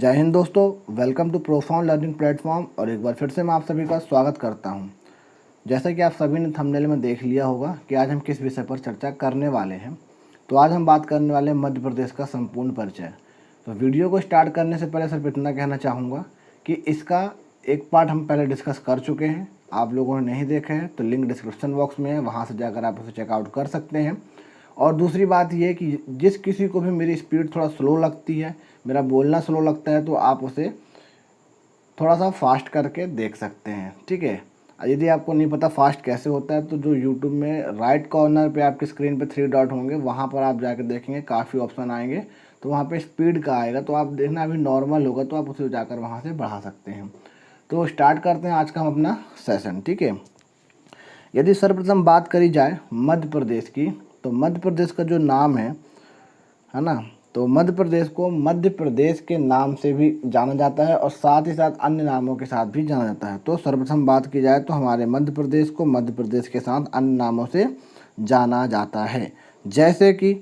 जय हिंद दोस्तों, welcome to profound learning platform. और एक बार फिर से मैं आप सभी का स्वागत करता हूं। जैसा कि आप सभी ने थंबनेल में देख लिया होगा कि आज हम किस विषय पर चर्चा करने वाले हैं। तो आज हम बात करने वाले हैं मध्य प्रदेश का संपूर्ण परिचय। तो वीडियो को स्टार्ट करने से पहले सिर्फ इतना कहना चाहूँगा कि इसका एक पार्ट हम पहले डिस्कस कर चुके हैं। आप लोगों ने नहीं देखा है तो लिंक डिस्क्रिप्शन बॉक्स में है, वहाँ से जाकर आप उसे चेकआउट कर सकते हैं। और दूसरी बात यह कि जिस किसी को भी मेरी स्पीड थोड़ा स्लो लगती है, मेरा बोलना स्लो लगता है, तो आप उसे थोड़ा सा फास्ट करके देख सकते हैं, ठीक है। यदि आपको नहीं पता फास्ट कैसे होता है तो जो यूट्यूब में राइट कॉर्नर पे आपकी स्क्रीन पे 3 डॉट होंगे, वहाँ पर आप जाकर देखेंगे काफ़ी ऑप्शन आएंगे। तो वहाँ पे स्पीड का आएगा, तो आप देखना अभी नॉर्मल होगा तो आप उसे जाकर वहाँ से बढ़ा सकते हैं। तो स्टार्ट करते हैं आज का हम अपना सेशन, ठीक है। यदि सर्वप्रथम बात करी जाए मध्य प्रदेश की, तो मध्य प्रदेश का जो नाम है ना, तो मध्य प्रदेश को मध्य प्रदेश के नाम से भी जाना जाता है और साथ ही साथ अन्य नामों के साथ भी जाना जाता है। तो सर्वप्रथम बात की जाए तो हमारे मध्य प्रदेश को मध्य प्रदेश के साथ अन्य नामों से जाना जाता है। जैसे कि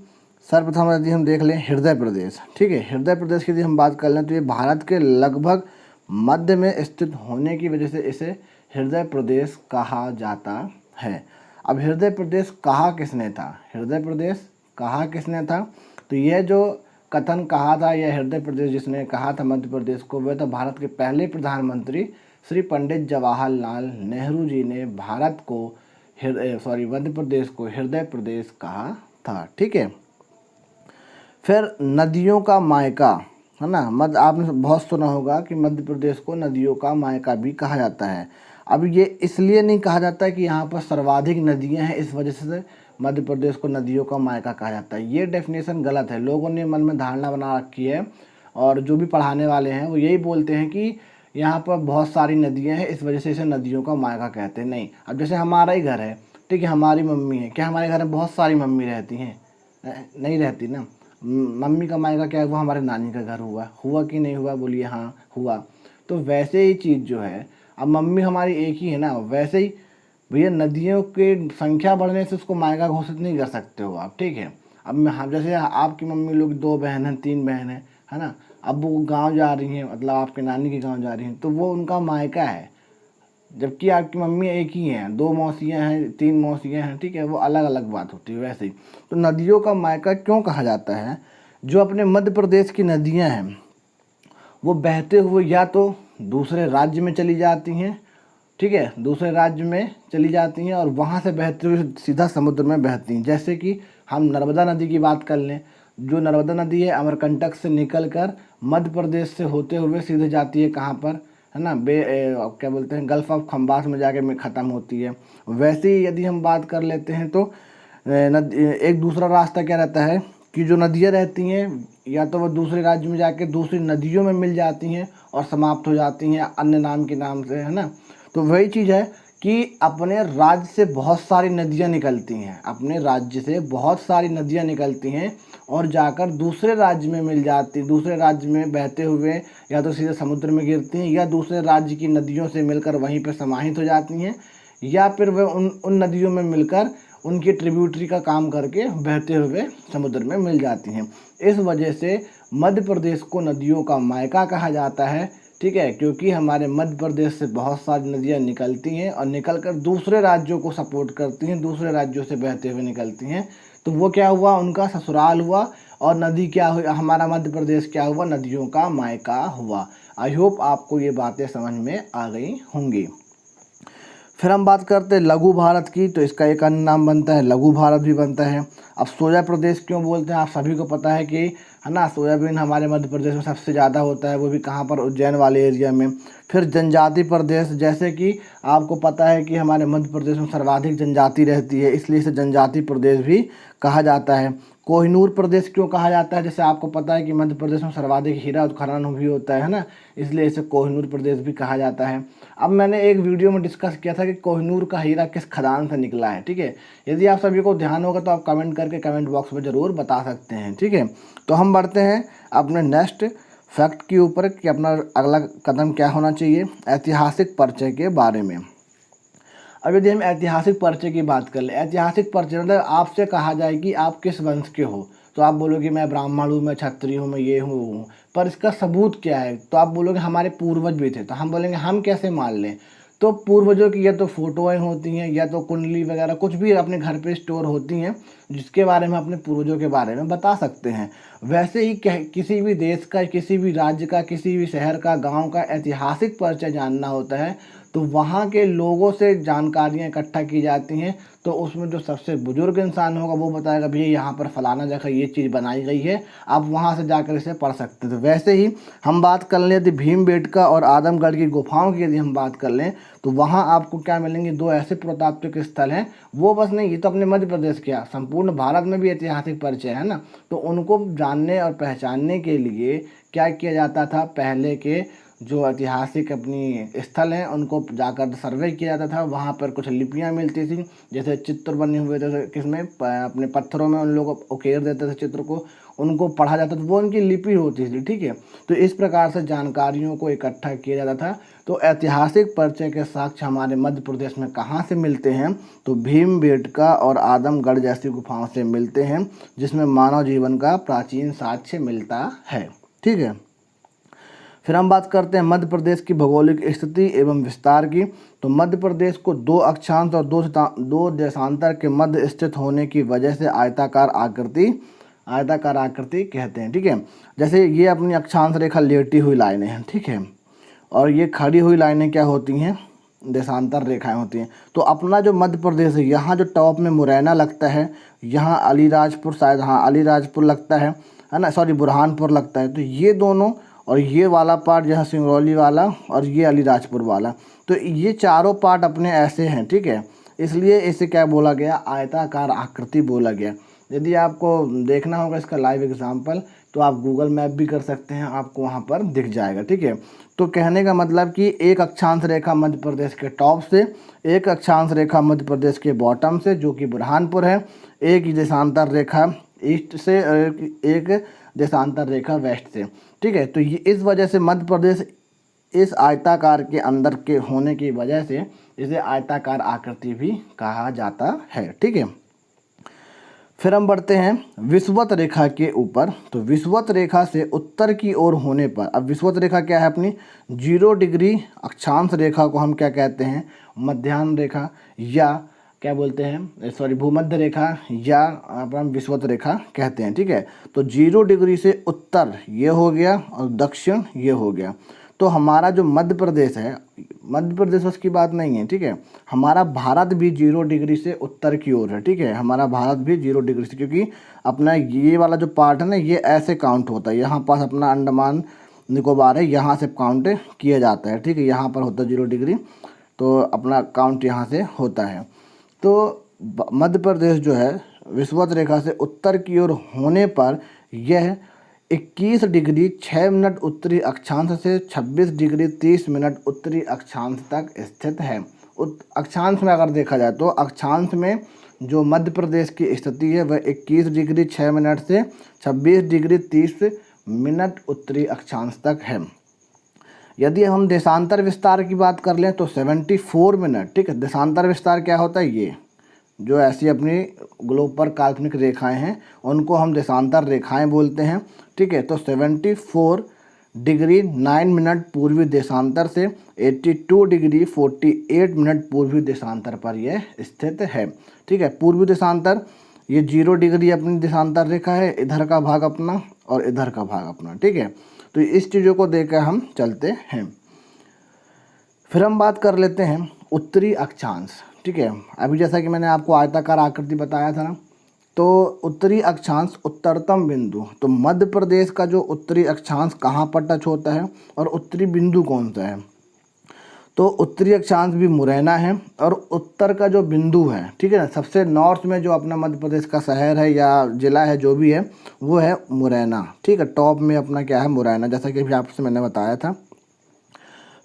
सर्वप्रथम यदि हम देख लें हृदय प्रदेश, ठीक है। हृदय प्रदेश की यदि हम बात कर लें तो ये भारत के लगभग मध्य में स्थित होने की वजह से इसे हृदय प्रदेश कहा जाता है। अब हृदय प्रदेश कहा किसने था? हृदय प्रदेश कहा किसने था? तो यह जो कथन कहा था, यह हृदय प्रदेश जिसने कहा था मध्य प्रदेश को, वह तो भारत के पहले प्रधानमंत्री श्री पंडित जवाहरलाल नेहरू जी ने भारत को मध्य प्रदेश को हृदय प्रदेश कहा था, ठीक है। फिर नदियों का मायका है ना, आपने बहुत सुना होगा कि मध्य प्रदेश को नदियों का मायका भी कहा जाता है। अब ये इसलिए नहीं कहा जाता है कि यहाँ पर सर्वाधिक नदियाँ हैं इस वजह से मध्य प्रदेश को नदियों का मायका कहा जाता है। ये डेफिनेशन गलत है। लोगों ने मन में धारणा बना रखी है और जो भी पढ़ाने वाले हैं वो यही बोलते हैं कि यहाँ पर बहुत सारी नदियाँ हैं इस वजह से इसे नदियों का मायका कहते हैं। नहीं, अब जैसे हमारा ही घर है, ठीक है, हमारी मम्मी है, क्या हमारे घर में बहुत सारी मम्मी रहती हैं? नहीं रहती ना। मम्मी का मायका क्या हुआ? हमारे नानी का घर हुआ कि नहीं हुआ? बोलिए हाँ, हुआ। तो वैसे ही चीज़ जो है, अब मम्मी हमारी एक ही है ना, वैसे ही भैया नदियों की संख्या बढ़ने से उसको मायका घोषित नहीं कर सकते हो आप, ठीक है। अब मैं जैसे आपकी मम्मी लोग 2 बहन हैं, 3 बहन है ना, अब वो गांव जा रही हैं, मतलब आपके नानी के गांव जा रही हैं, तो वो उनका मायका है। जबकि आपकी मम्मी एक ही हैं, 2 मौसियाँ हैं, 3 मौसियाँ हैं, ठीक है, वो अलग अलग बात होती है। वैसे ही तो नदियों का मायका क्यों कहा जाता है? जो अपने मध्य प्रदेश की नदियाँ हैं वो बहते हुए या तो दूसरे राज्य में चली जाती हैं, ठीक है, दूसरे राज्य में चली जाती हैं और वहाँ से बहते हुए सीधा समुद्र में बहती हैं। जैसे कि हम नर्मदा नदी की बात कर लें, जो नर्मदा नदी है अमरकंटक से निकलकर मध्य प्रदेश से होते हुए सीधे जाती है कहाँ पर, है ना, क्या बोलते हैं, गल्फ ऑफ खम्बात में जाके में ख़त्म होती है। वैसे ही यदि हम बात कर लेते हैं तो एक दूसरा रास्ता क्या रहता है कि जो नदियाँ रहती हैं या तो वो दूसरे राज्य में जाके दूसरी नदियों में मिल जाती हैं और समाप्त हो जाती हैं अन्य नाम के नाम से, है ना। तो वही चीज़ है कि अपने राज्य से बहुत सारी नदियाँ निकलती हैं, अपने राज्य से बहुत सारी नदियाँ निकलती हैं और जाकर दूसरे राज्य में मिल जाती, दूसरे राज्य में बहते हुए या तो सीधे समुद्र में गिरती हैं या दूसरे राज्य की नदियों से मिलकर वहीं पर समाहित हो जाती हैं, या फिर वह उन नदियों में मिलकर उनकी ट्रिब्यूटरी का काम करके बहते हुए समुद्र में मिल जाती हैं। इस वजह से मध्य प्रदेश को नदियों का मायका कहा जाता है, ठीक है, क्योंकि हमारे मध्य प्रदेश से बहुत सारी नदियाँ निकलती हैं और निकलकर दूसरे राज्यों को सपोर्ट करती हैं, दूसरे राज्यों से बहते हुए निकलती हैं। तो वो क्या हुआ, उनका ससुराल हुआ और नदी क्या हुआ, हमारा मध्य प्रदेश क्या हुआ, नदियों का मायका हुआ। आई होप आपको ये बातें समझ में आ गई होंगी। फिर हम बात करते हैं लघु भारत की, तो इसका एक अन्य नाम बनता है लघु भारत भी बनता है। अब सोया प्रदेश क्यों बोलते हैं? आप सभी को पता है कि, है ना, सोयाबीन हमारे मध्य प्रदेश में सबसे ज़्यादा होता है, वो भी कहाँ पर, उज्जैन वाले एरिया में। फिर जनजाति प्रदेश, जैसे कि आपको पता है कि हमारे मध्य प्रदेश में सर्वाधिक जनजाति रहती है, इसलिए इसे जनजाति प्रदेश भी कहा जाता है। कोहिनूर प्रदेश क्यों कहा जाता है? जैसे आपको पता है कि मध्य प्रदेश में सर्वाधिक हीरा उत्खनन भी होता है ना, इसलिए इसे कोहिनूर प्रदेश भी कहा जाता है। अब मैंने एक वीडियो में डिस्कस किया था कि कोहिनूर का हीरा किस खदान से निकला है, ठीक है। यदि आप सभी को ध्यान होगा तो आप कमेंट करके कमेंट बॉक्स में ज़रूर बता सकते हैं, ठीक है। तो हम बढ़ते हैं अपने नेक्स्ट फैक्ट के ऊपर कि अपना अगला कदम क्या होना चाहिए, ऐतिहासिक परिचय के बारे में। अब यदि हम ऐतिहासिक परिचय की बात कर लें, ऐतिहासिक परिचय मतलब आपसे कहा जाए कि आप किस वंश के हो, तो आप बोलोगे मैं ब्राह्मण हूँ, मैं क्षत्रिय हूँ, मैं ये हूँ, पर इसका सबूत क्या है? तो आप बोलोगे हमारे पूर्वज भी थे, तो हम बोलेंगे हम कैसे मान लें? तो पूर्वजों की या तो फोटोएं होती हैं या तो कुंडली वगैरह कुछ भी अपने घर पे स्टोर होती हैं जिसके बारे में अपने पूर्वजों के बारे में बता सकते हैं। वैसे ही किसी भी देश का, किसी भी राज्य का, किसी भी शहर का, गांव का ऐतिहासिक परिचय जानना होता है तो वहाँ के लोगों से जानकारियाँ इकट्ठा की जाती हैं। तो उसमें जो सबसे बुजुर्ग इंसान होगा वो बताएगा भैया यहाँ पर फलाना जगह ये चीज़ बनाई गई है, आप वहाँ से जाकर इसे पढ़ सकते हैं। तो वैसे ही हम बात कर लें यदि भीमबेटका और आदमगढ़ की गुफाओं की यदि हम बात कर लें तो वहाँ आपको क्या मिलेंगे? दो ऐसे पुरातात्विक स्थल हैं, वो बस नहीं, ये तो अपने मध्य प्रदेश के, संपूर्ण भारत में भी ऐतिहासिक परिचय है ना। तो उनको जानने और पहचानने के लिए क्या किया जाता था? पहले के जो ऐतिहासिक अपनी स्थल हैं उनको जाकर सर्वे किया जाता था। वहाँ पर कुछ लिपियाँ मिलती थी, जैसे चित्र बने हुए थे किसमें, अपने पत्थरों में उन लोग उकेर देते थे चित्र को, उनको पढ़ा जाता था, वो उनकी लिपि होती थी। ठीक है, तो इस प्रकार से जानकारियों को इकट्ठा किया जाता था। तो ऐतिहासिक परिचय के साक्ष्य हमारे मध्य प्रदेश में कहाँ से मिलते हैं? तो भीमबेटका और आदमगढ़ जैसी गुफाओं से मिलते हैं, जिसमें मानव जीवन का प्राचीन साक्ष्य मिलता है। ठीक है, फिर हम बात करते हैं मध्य प्रदेश की भौगोलिक स्थिति एवं विस्तार की। तो मध्य प्रदेश को दो अक्षांश और दो देशांतर के मध्य स्थित होने की वजह से आयताकार आकृति कहते हैं। ठीक है, जैसे ये अपनी अक्षांश रेखा लेटी हुई लाइनें हैं, ठीक है, और ये खड़ी हुई लाइनें क्या होती हैं? देशांतर रेखाएं होती हैं। तो अपना जो मध्य प्रदेश है, यहाँ जो टॉप में मुरैना लगता है, यहाँ अलीराजपुर, शायद हाँ अलीराजपुर लगता है ना, सॉरी बुरहानपुर लगता है। तो ये दोनों, और ये वाला पार्ट जहाँ सिंगरौली वाला और ये अलीराजपुर वाला, तो ये चारों पार्ट अपने ऐसे हैं। ठीक है, इसलिए इसे क्या बोला गया? आयताकार आकृति बोला गया। यदि आपको देखना होगा इसका लाइव एग्जाम्पल तो आप गूगल मैप भी कर सकते हैं, आपको वहाँ पर दिख जाएगा। ठीक है, तो कहने का मतलब कि एक अक्षांश रेखा मध्य प्रदेश के टॉप से, एक अक्षांश रेखा मध्य प्रदेश के बॉटम से जो कि बुरहानपुर है, एक देशांतर रेखा ईस्ट से, एक देशांतर रेखा वेस्ट से। ठीक है, तो ये इस वजह से मध्य प्रदेश इस आयताकार के अंदर के होने की वजह से इसे आयताकार आकृति भी कहा जाता है। ठीक है, फिर हम बढ़ते हैं विषुवत रेखा के ऊपर। तो विषुवत रेखा से उत्तर की ओर होने पर, अब विषुवत रेखा क्या है? अपनी 0 डिग्री अक्षांश रेखा को हम क्या कहते हैं? मध्याह्न रेखा, या क्या बोलते हैं, सॉरी भूमध्य रेखा, या अपन विषुवत रेखा कहते हैं। ठीक है, तो 0 डिग्री से उत्तर ये हो गया और दक्षिण ये हो गया। तो हमारा जो मध्य प्रदेश है, मध्य प्रदेश उसकी बात नहीं है। ठीक है, हमारा भारत भी 0 डिग्री से उत्तर की ओर है। ठीक है, हमारा भारत भी 0 डिग्री से, क्योंकि अपना ये वाला जो पार्ट है ना, ये ऐसे काउंट होता है। यहाँ पास अपना अंडमान निकोबार है, यहाँ से काउंट किया जाता है। ठीक है, यहाँ पर होता है 0 डिग्री, तो अपना काउंट यहाँ से होता है। तो मध्य प्रदेश जो है विषुवत रेखा से उत्तर की ओर होने पर यह 21 डिग्री 6 मिनट उत्तरी अक्षांश से 26 डिग्री 30 मिनट उत्तरी अक्षांश तक स्थित है। अक्षांश में अगर देखा जाए तो अक्षांश में जो मध्य प्रदेश की स्थिति है वह 21 डिग्री 6 मिनट से 26 डिग्री 30 मिनट उत्तरी अक्षांश तक है। यदि हम देशांतर विस्तार की बात कर लें तो 74 मिनट। ठीक है, देशांतर विस्तार क्या होता है? ये जो ऐसी अपनी ग्लोब पर काल्पनिक रेखाएं हैं उनको हम देशांतर रेखाएं बोलते हैं। ठीक है, तो 74 डिग्री 9 मिनट पूर्वी देशांतर से 82 डिग्री 48 मिनट पूर्वी देशांतर पर यह स्थित है। ठीक है, पूर्वी देशांतर ये 0 डिग्री अपनी देशांतर रेखा है, इधर का भाग अपना और इधर का भाग अपना। ठीक है, तो इस चीज़ों को देखकर हम चलते हैं। फिर हम बात कर लेते हैं उत्तरी अक्षांश। ठीक है, अभी जैसा कि मैंने आपको आयताकार आकृति बताया था ना, तो उत्तरी अक्षांश उत्तरतम बिंदु, तो मध्य प्रदेश का जो उत्तरी अक्षांश कहाँ पर टच होता है और उत्तरी बिंदु कौन सा है? तो उत्तरी अक्षांश भी मुरैना है और उत्तर का जो बिंदु है, ठीक है ना, सबसे नॉर्थ में जो अपना मध्य प्रदेश का शहर है या ज़िला है जो भी है वो है मुरैना। ठीक है, टॉप में अपना क्या है? मुरैना, जैसा कि अभी आपसे मैंने बताया था।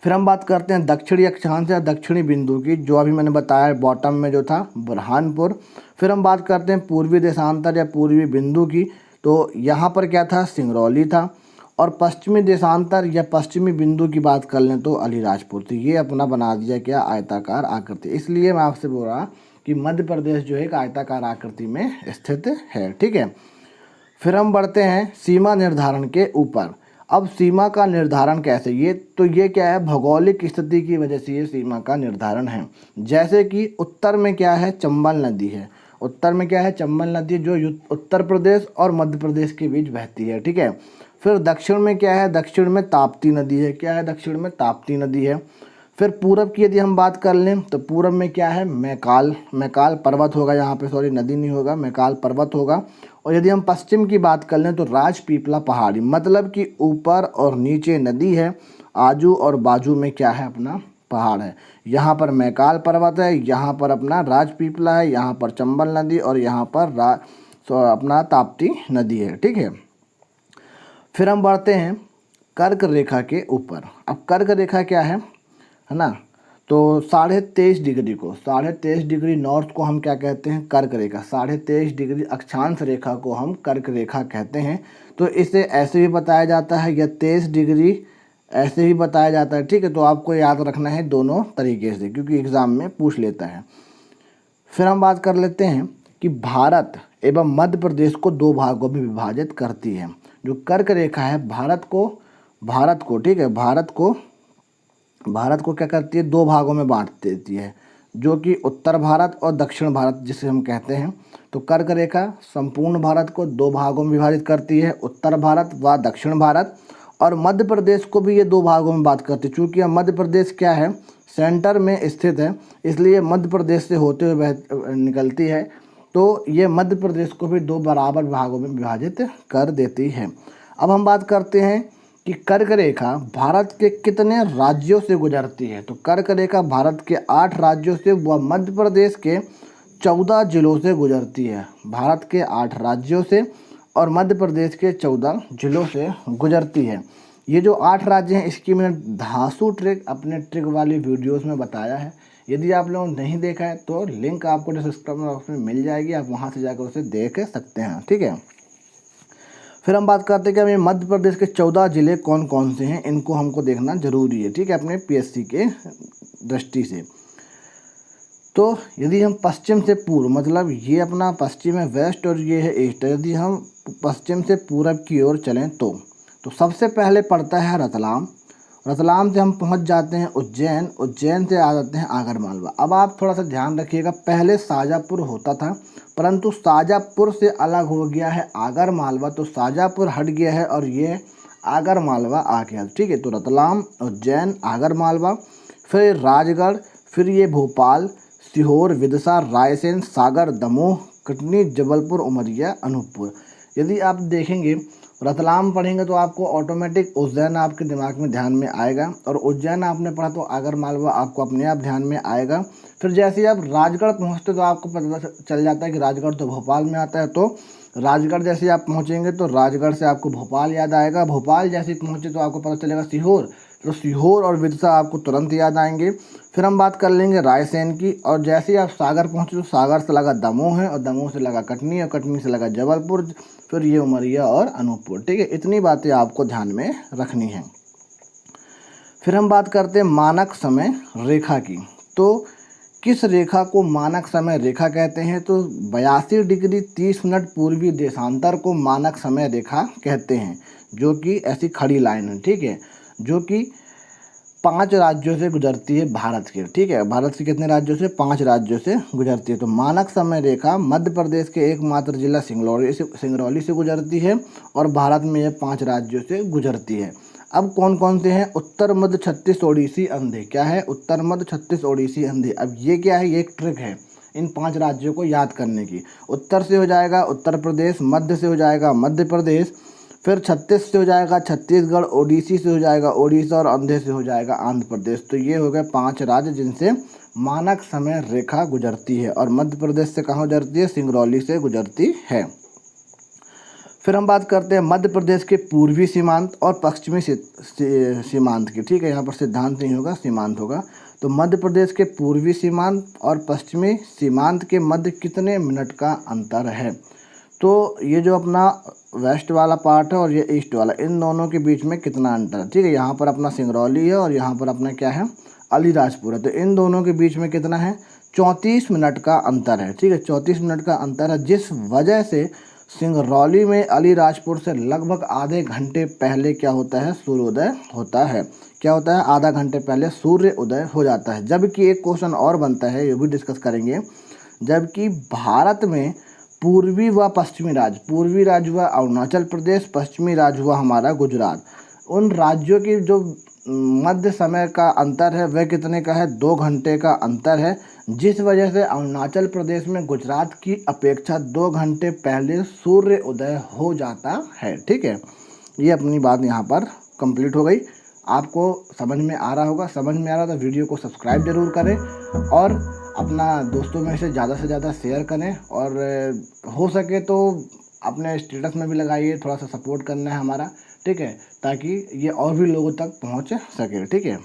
फिर हम बात करते हैं दक्षिणी अक्षांश या दक्षिणी बिंदु की, जो अभी मैंने बताया बॉटम में जो था बुरहानपुर। फिर हम बात करते हैं पूर्वी देशांतर या पूर्वी बिंदु की, तो यहाँ पर क्या था? सिंगरौली था। और पश्चिमी देशांतर या पश्चिमी बिंदु की बात कर लें तो अलीराजपुर। तो ये अपना बना दिया क्या? आयताकार आकृति। इसलिए मैं आपसे बोल रहा कि मध्य प्रदेश जो है एक आयताकार आकृति में स्थित है। ठीक है, फिर हम बढ़ते हैं सीमा निर्धारण के ऊपर। अब सीमा का निर्धारण कैसे, ये क्या है, भौगोलिक स्थिति की वजह से ये सीमा का निर्धारण है। जैसे कि उत्तर में क्या है, चंबल नदी है, उत्तर में क्या है, चंबल नदी जो उत्तर प्रदेश और मध्य प्रदेश के बीच बहती है, ठीक है। फिर दक्षिण में क्या है, दक्षिण में ताप्ती नदी है, क्या है, दक्षिण में ताप्ती नदी है। फिर पूरब की यदि हम बात कर लें तो पूरब में क्या है, मैकाल पर्वत होगा, यहाँ पे सॉरी नदी नहीं होगा, मैकाल पर्वत होगा। और यदि हम पश्चिम की बात कर लें तो राजपीपला पहाड़ी, मतलब कि ऊपर और नीचे नदी है, आजू और बाजू में क्या है, अपना पहाड़ है। यहाँ पर मैकाल पर्वत है, यहाँ पर अपना राजपीपला है, यहाँ पर चंबल नदी और यहाँ पर अपना ताप्ती नदी है, ठीक है। फिर हम बढ़ते हैं कर्क रेखा के ऊपर। अब कर्क रेखा क्या है ना, तो 23.5 डिग्री को, 23.5 डिग्री नॉर्थ को हम क्या कहते हैं, कर्क रेखा। 23.5 डिग्री अक्षांश रेखा को हम कर्क रेखा कहते हैं। तो इसे ऐसे भी बताया जाता है या 23 डिग्री ऐसे भी बताया जाता है, ठीक है। तो आपको याद रखना है दोनों तरीके से, क्योंकि एग्ज़ाम में पूछ लेता है। फिर हम बात कर लेते हैं कि भारत एवं मध्य प्रदेश को 2 भागों में विभाजित करती है। जो कर्क रेखा है भारत को ठीक है, भारत को क्या करती है, 2 भागों में बांट देती है, जो कि उत्तर भारत और दक्षिण भारत जिसे हम कहते हैं। तो कर्क रेखा संपूर्ण भारत को 2 भागों में विभाजित करती है, उत्तर भारत व दक्षिण भारत। और मध्य प्रदेश को भी ये 2 भागों में बात करती है। चूँकि मध्य प्रदेश क्या है, सेंटर में स्थित है, इसलिए मध्य प्रदेश से होते हुए निकलती है। तो ये मध्य प्रदेश को भी 2 बराबर भागों में विभाजित कर देती है। अब हम बात करते हैं कि कर्क रेखा भारत के कितने राज्यों से गुजरती है। तो कर्क रेखा भारत के 8 राज्यों से व मध्य प्रदेश के 14 जिलों से गुजरती है। भारत के 8 राज्यों से और मध्य प्रदेश के 14 जिलों से गुजरती है। ये जो 8 राज्य हैं, इसकी मैंने धांसू ट्रिक अपने ट्रिक वाली वीडियोस में बताया है। यदि आप लोगों ने नहीं देखा है तो लिंक आपको डिस्क्रिप्शन बॉक्स में मिल जाएगी, आप वहाँ से जाकर उसे देख सकते हैं, ठीक है। फिर हम बात करते हैं कि हमें मध्य प्रदेश के 14 जिले कौन कौन से हैं, इनको हमको देखना जरूरी है, ठीक है, अपने पीएससी के दृष्टि से। तो यदि हम पश्चिम से पूर्व, मतलब ये अपना पश्चिम है वेस्ट और ये है ईस्ट, यदि हम पश्चिम से पूरब की ओर चलें तो सबसे पहले पड़ता है रतलाम। रतलाम से हम पहुंच जाते हैं उज्जैन, उज्जैन से आ जाते हैं आगरमालवा। अब आप थोड़ा सा ध्यान रखिएगा, पहले शाजापुर होता था, परंतु शाजापुर से अलग हो गया है आगरमालवा। तो शाजापुर हट गया है और ये आगरमालवा आ गया, ठीक है। तो रतलाम, उज्जैन, आगरमालवा, फिर राजगढ़, फिर ये भोपाल, सीहोर, विदिशा, रायसेन, सागर, दमोह, कटनी, जबलपुर, उमरिया, अनूपपुर। यदि आप देखेंगे रतलाम पढ़ेंगे तो आपको ऑटोमेटिक उज्जैन आपके दिमाग में ध्यान में आएगा, और उज्जैन आपने पढ़ा तो आगरमालवा आपको अपने आप ध्यान में आएगा। फिर जैसे ही आप राजगढ़ पहुंचते तो आपको पता चल जाता है कि राजगढ़ तो भोपाल में आता है। तो राजगढ़ जैसे आप पहुंचेंगे तो राजगढ़ से आपको भोपाल याद आएगा। भोपाल जैसे ही पहुँचे तो आपको पता चलेगा सीहोर, तो सीहोर और विदिशा आपको तुरंत याद आएंगे। फिर हम बात कर लेंगे रायसेन की, और जैसे ही आप सागर पहुँचे तो सागर से लगा दमोह है, और दमोह से लगा कटनी, और कटनी से लगा जबलपुर, फिर ये उमरिया और अनूपपुर, ठीक है। इतनी बातें आपको ध्यान में रखनी है। फिर हम बात करते हैं मानक समय रेखा की। तो किस रेखा को मानक समय रेखा कहते हैं, तो 82 डिग्री 30 मिनट पूर्वी देशांतर को मानक समय रेखा कहते हैं, जो कि ऐसी खड़ी लाइन है, ठीक है, जो कि 5 राज्यों से गुजरती है भारत के, ठीक है। भारत के कितने राज्यों से, 5 राज्यों से गुजरती है। तो मानक समय रेखा मध्य प्रदेश के एकमात्र जिला सिंगरौली से गुजरती है, और भारत में ये 5 राज्यों से गुजरती है। अब कौन कौन से हैं, उत्तर मध्य छत्तीस ओडिसी अंधे, क्या है, उत्तर मध्य छत्तीस ओडिसी अंधे। अब ये क्या है, ये एक ट्रिक है इन 5 राज्यों को याद करने की। उत्तर से हो जाएगा उत्तर प्रदेश, मध्य से हो जाएगा मध्य प्रदेश, फिर छत्तीस से हो जाएगा छत्तीसगढ़, ओडिसी से हो जाएगा ओडिशा, और अंधे से हो जाएगा आंध्र प्रदेश। तो ये हो गए 5 राज्य जिनसे मानक समय रेखा गुजरती है, और मध्य प्रदेश से कहाँ गुजरती है, सिंगरौली से गुजरती है। फिर हम बात करते हैं मध्य प्रदेश के पूर्वी सीमांत और पश्चिमी सीमांत की, ठीक है, यहाँ पर सिद्धांत नहीं होगा, सीमांत होगा। तो मध्य प्रदेश के पूर्वी सीमांत और पश्चिमी सीमांत के मध्य कितने मिनट का अंतर है। तो ये जो अपना वेस्ट वाला पार्ट है और ये ईस्ट वाला, इन दोनों के बीच में कितना अंतर है, ठीक है। यहाँ पर अपना सिंगरौली है और यहाँ पर अपना क्या है, अलीराजपुर है। तो इन दोनों के बीच में कितना है, 34 मिनट का अंतर है, ठीक है, 34 मिनट का अंतर है, जिस वजह से सिंगरौली में अलीराजपुर से लगभग आधे घंटे पहले क्या होता है, सूर्योदय होता है। क्या होता है, आधा घंटे पहले सूर्य उदय हो जाता है। जबकि एक क्वेश्चन और बनता है, ये भी डिस्कस करेंगे। जबकि भारत में पूर्वी व पश्चिमी राज्य, पूर्वी राज्य हुआ अरुणाचल प्रदेश, पश्चिमी राज्य हुआ हमारा गुजरात, उन राज्यों की जो मध्य समय का अंतर है वह कितने का है, 2 घंटे का अंतर है। जिस वजह से अरुणाचल प्रदेश में गुजरात की अपेक्षा 2 घंटे पहले सूर्य उदय हो जाता है। ठीक है, ये अपनी बात यहाँ पर कंप्लीट हो गई। आपको समझ में आ रहा होगा, समझ में आ रहा तो वीडियो को सब्सक्राइब जरूर करें और अपना दोस्तों में से ज़्यादा शेयर करें, और हो सके तो अपने स्टेटस में भी लगाइए, थोड़ा सा सपोर्ट करना है हमारा। ठीक है, ताकि ये और भी लोगों तक पहुंच सके। ठीक है,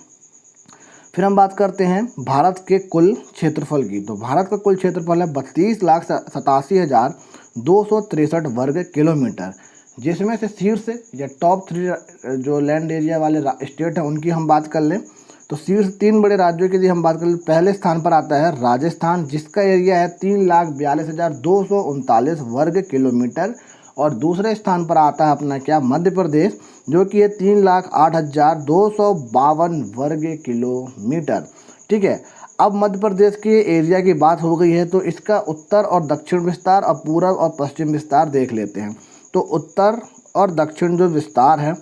फिर हम बात करते हैं भारत के कुल क्षेत्रफल की। तो भारत का कुल क्षेत्रफल है 32,87,263 वर्ग किलोमीटर, जिसमें से शीर्ष या टॉप 3 जो लैंड एरिया वाले स्टेट हैं उनकी हम बात कर लें तो शीर्ष 3 बड़े राज्यों की हम बात कर लें। पहले स्थान पर आता है राजस्थान, जिसका एरिया है 3,42,239 वर्ग किलोमीटर, और दूसरे स्थान पर आता है अपना क्या, मध्य प्रदेश, जो कि है 3,08,252 वर्ग किलोमीटर। ठीक है, अब मध्य प्रदेश के एरिया की बात हो गई है तो इसका उत्तर और दक्षिण विस्तार और पूर्व और पश्चिम विस्तार देख लेते हैं। तो उत्तर और दक्षिण जो विस्तार है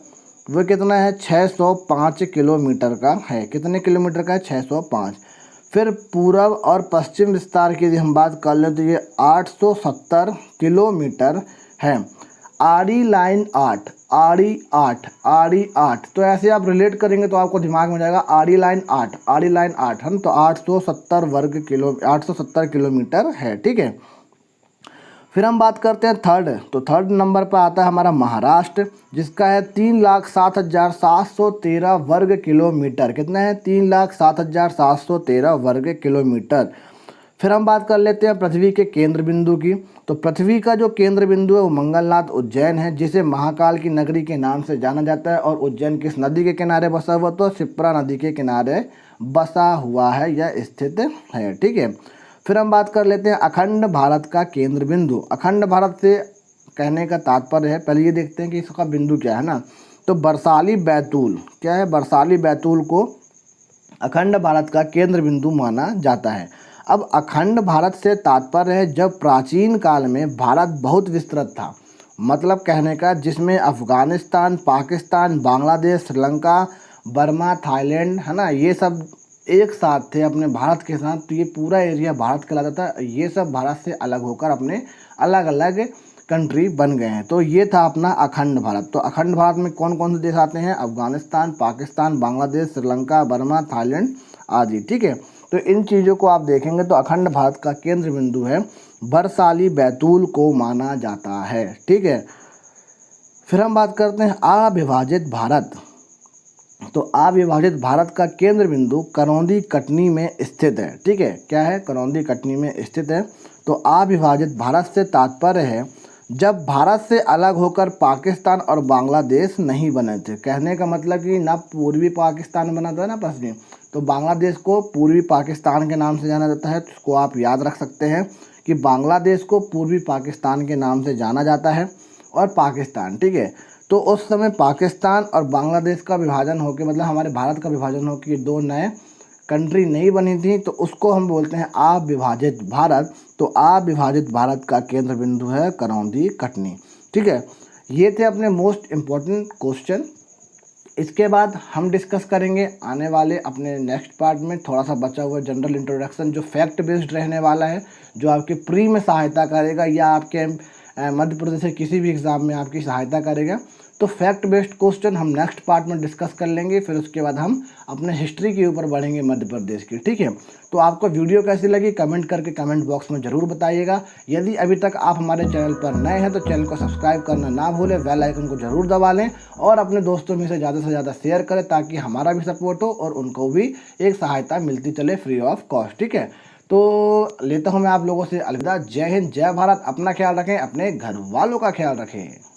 वह कितना है, 605 किलोमीटर का है। कितने किलोमीटर का है, 605। फिर पूर्व और पश्चिम विस्तार की यदि हम बात कर लें तो ये 870 किलोमीटर है। आड़ी लाइन 8, आड़ी 8, तो ऐसे आप रिलेट करेंगे तो आपको दिमाग में जाएगा आड़ी लाइन 8, आड़ी लाइन 8 हम तो 870 किलोमीटर है। ठीक है, फिर हम बात करते हैं थर्ड। तो थर्ड नंबर पर आता है हमारा महाराष्ट्र, जिसका है 3,07,713 वर्ग किलोमीटर। कितना है, 3,07,713 वर्ग किलोमीटर। फिर हम बात कर लेते हैं पृथ्वी के केंद्र बिंदु की। तो पृथ्वी का जो केंद्र बिंदु है वो मंगलनाथ उज्जैन है, जिसे महाकाल की नगरी के नाम से जाना जाता है। और उज्जैन किस नदी के किनारे बसा हुआ, तो शिप्रा नदी के किनारे बसा हुआ है या स्थित है। ठीक है, फिर हम बात कर लेते हैं अखंड भारत का केंद्र बिंदु। अखंड भारत से कहने का तात्पर्य है, पहले ये देखते हैं कि इसका बिंदु क्या है ना। तो बरसाली बैतूल, क्या है, बरसाली बैतूल को अखंड भारत का केंद्र बिंदु माना जाता है। अब अखंड भारत से तात्पर्य है जब प्राचीन काल में भारत बहुत विस्तृत था, मतलब कहने का जिसमें अफगानिस्तान, पाकिस्तान, बांग्लादेश, श्रीलंका, बर्मा, थाईलैंड है ना, ये सब एक साथ थे अपने भारत के साथ। तो ये पूरा एरिया भारत कहलाता था। ये सब भारत से अलग होकर अपने अलग अलग कंट्री बन गए हैं। तो ये था अपना अखंड भारत। तो अखंड भारत में कौन कौन से देश आते हैं, अफगानिस्तान, पाकिस्तान, बांग्लादेश, श्रीलंका, बर्मा, थाईलैंड आदि। ठीक है, तो इन चीज़ों को आप देखेंगे तो अखंड भारत का केंद्र बिंदु है बरसाली बैतूल को माना जाता है। ठीक है, फिर हम बात करते हैं अविभाजित भारत। तो अविभाजित भारत का केंद्र बिंदु करौंदी कटनी में स्थित है। ठीक है, क्या है, करौंदी कटनी में स्थित है। तो अविभाजित भारत से तात्पर्य है जब भारत से अलग होकर पाकिस्तान और बांग्लादेश नहीं बने थे। कहने का मतलब कि ना पूर्वी पाकिस्तान बना था ना पश्चिमी, तो बांग्लादेश को पूर्वी पाकिस्तान के नाम से जाना जाता है। तो इसको आप याद रख सकते हैं कि बांग्लादेश को पूर्वी पाकिस्तान के नाम से जाना जाता है और पाकिस्तान। ठीक है, तो उस समय पाकिस्तान और बांग्लादेश का विभाजन होकर, मतलब हमारे भारत का विभाजन होकर 2 नए कंट्री नहीं बनी थी, तो उसको हम बोलते हैं अविभाजित भारत। तो अविभाजित भारत का केंद्र बिंदु है करौंदी कटनी। ठीक है, ये थे अपने मोस्ट इम्पोर्टेंट क्वेश्चन। इसके बाद हम डिस्कस करेंगे आने वाले अपने नेक्स्ट पार्ट में थोड़ा सा बचा हुआ जनरल इंट्रोडक्शन, जो फैक्ट बेस्ड रहने वाला है, जो आपके प्री में सहायता करेगा या आपके मध्य प्रदेश के किसी भी एग्ज़ाम में आपकी सहायता करेगा। तो फैक्ट बेस्ड क्वेश्चन हम नेक्स्ट पार्ट में डिस्कस कर लेंगे। फिर उसके बाद हम अपने हिस्ट्री के ऊपर बढ़ेंगे मध्य प्रदेश की। ठीक है, तो आपको वीडियो कैसी लगी कमेंट करके कमेंट बॉक्स में ज़रूर बताइएगा। यदि अभी तक आप हमारे चैनल पर नए हैं तो चैनल को सब्सक्राइब करना ना भूलें, बेल आइकन को ज़रूर दबा लें और अपने दोस्तों में से ज़्यादा शेयर करें, ताकि हमारा भी सपोर्ट हो और उनको भी एक सहायता मिलती चले फ्री ऑफ कॉस्ट। ठीक है, तो लेता हूँ मैं आप लोगों से अलविदा। जय हिंद, जय भारत। अपना ख्याल रखें, अपने घर वालों का ख्याल रखें।